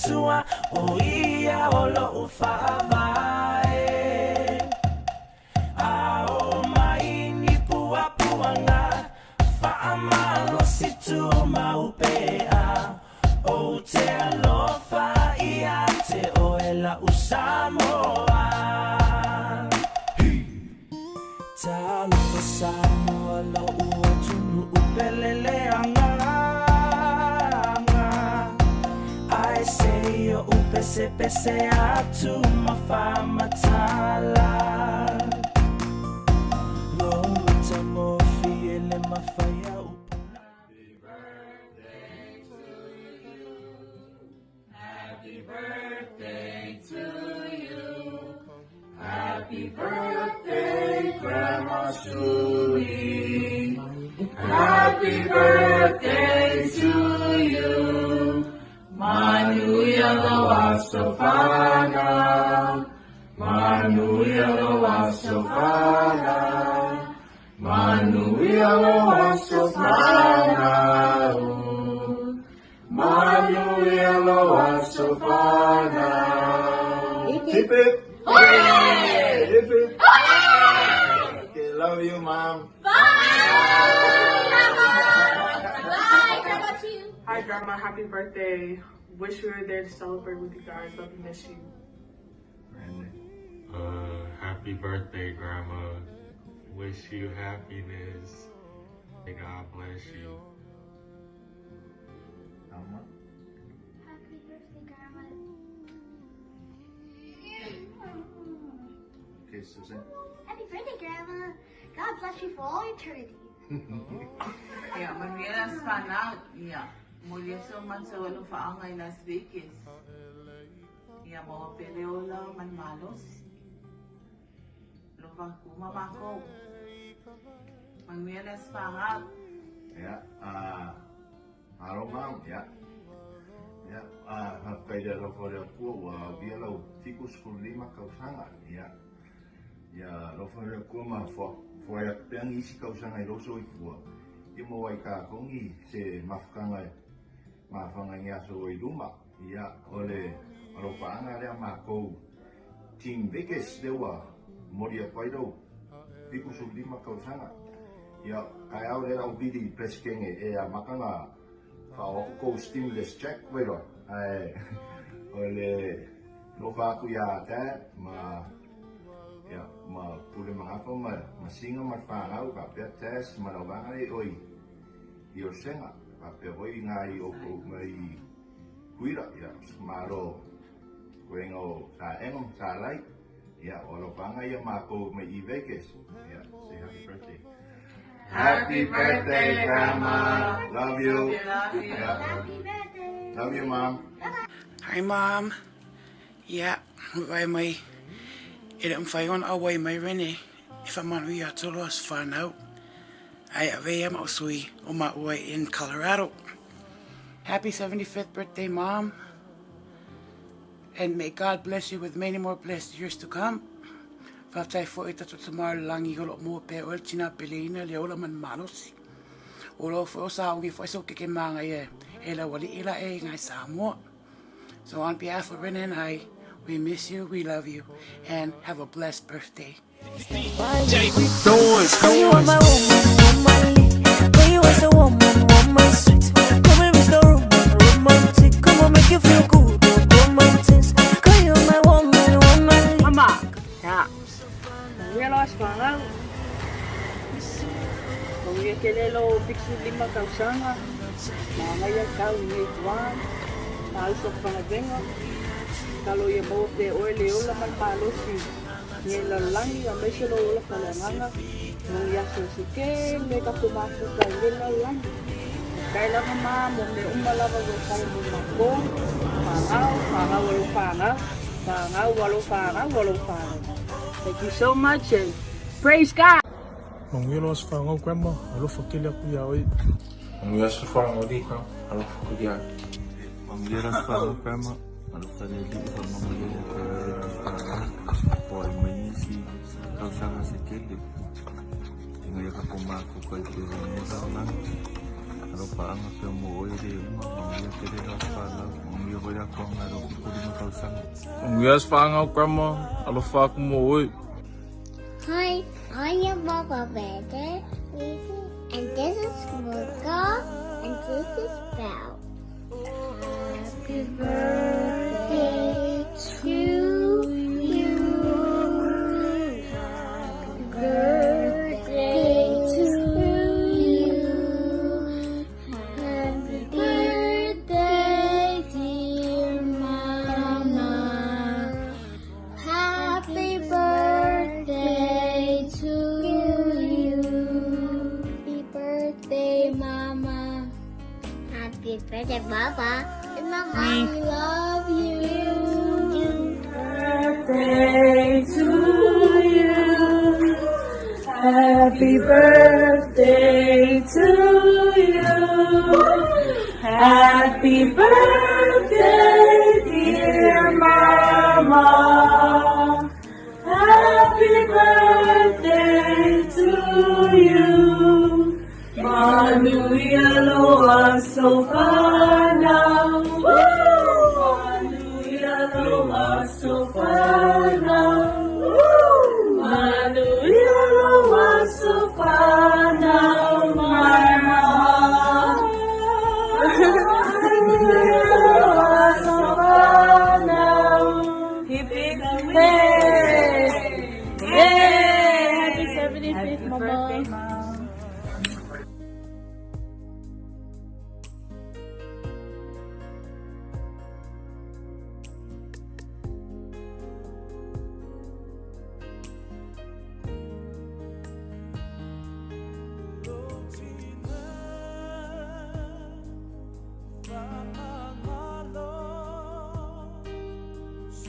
matua o ia o lo ufa'avae a o mai ni pua puanga fa'amalo situ maupea o te alofa ia te oela usamoa ta alofa samoa lo uotunu upelele anga I say yo upese pese atu mafamatala lo matamo fiele mafaya upula. Happy birthday to you. Happy birthday, Grandma Julie. Happy birthday to you. Manuia loa Saofa'i. Manuia loa Saofa'i. Manuia loa Saofa'i. Manuia loa Saofa'i. Hip hip! Hooray! Hip hip! Hooray! Okay, love you, Mom. Hi, Grandma. Happy birthday. Wish we were there to celebrate with you guys. Love and miss you. Happy birthday, Grandma. Wish you happiness. May God bless you. Mama. Happy birthday, Grandma. Okay, Susan. Happy birthday, Grandma. God bless you for all eternity. Yeah, manviera fanau. Yeah, murió so man sa Ulufanua in Las Vegas. Yeah, mga peleola man malos. Lupang kumamako. Manviera fanau. Yeah, hello, Mom. Yeah. Yeah, hapkaida lo fora ku wa bielo tikus kulima kausanga. Yeah. Ya lo fora ku ma fo ya peang isi kausanga i roso i kua. I mo wai ka kongi se mafkanga ia so i luma. Ya ole alo faanga rea mako Team Vegas dewa moria paido tikus kulima kausanga. Ya kai au rea ubidi preskenge e a makanga Aukuso stimulus check wero ai ole lo fa ku ya ta ma ya ma pule mga pa ma singa ma fanau ka pe test ma lo ba ai oi yo senga ka pe oi ngai o ko mai kuira ya maro wengo sa engom sa lai ya o lo ba ngai ma ko mai i Vegas ya say happy birthday. Happy birthday, Grandma. Love you. Love you. Yeah. Happy birthday. Love you, Mom. Hi, Mom. Yeah, why my it am fayon away my rene. If I'm on we are to lost fanau. I am also on my way in Colorado. Happy 75th birthday, Mom. And may God bless you with many more blessed years to come. Fatai fo ita to tomorrow langi holo mo pe o tinā pelina le ola man malosi. Olo fo sa ugi fo so ke manga e ela wali ila e ngai Samoa. So on behalf of Renan and I, we miss you, we love you, and have a blessed birthday. You are my woman, when you was a woman, sweet. Come and restore romantic. Come on, make you feel good, romantic. Cause you're my woman. Mama. Yeah. Realize fanau. Kung kelelo picture lima kausanga. Mga ya kau ni tuan. Tausok pangabengo. Kalau ia bawa pe oile ola man palosi. Ni lalangi ang may silo ola palanganga. Nung yaso sike me ka pumaku ka lalangi. Kailangan mo me umalawa go kay mo mako. Fanau. Thank you so much and praise God. Manguelo as fanau grandma, alo fakile ku ya oi. Manguelo as fanau di ka, alo fakudia. Manguelo as fanau grandma, alo fakile di ka manguelo por menisi causanga sekele. Inga ka pumaku ka te na alo paanga pe mo oi de uma manguelo te de as fanau, manguelo ya ko ngaro ko di makausang. Yes, fanau grandma. Alofa ko mo oi. Hi, I am Papa Better, and this is Mocha, and this is Belle. Happy birthday to you. Happy birthday to you. Happy birthday, dear Mama. Happy birthday to you. Happy birthday, Mama. Happy birthday, Papa. Mama, I love you. Birthday to you. Happy birthday to you. Happy birthday, dear Mama. Happy birthday to you. Manuia loa Saofa'i. Manuia loa Saofa'i. Manuia loa Saofa'i, Mama. Manuia loa Saofa'i. Hip hip hooray! Yay! Happy 75th, Mama. So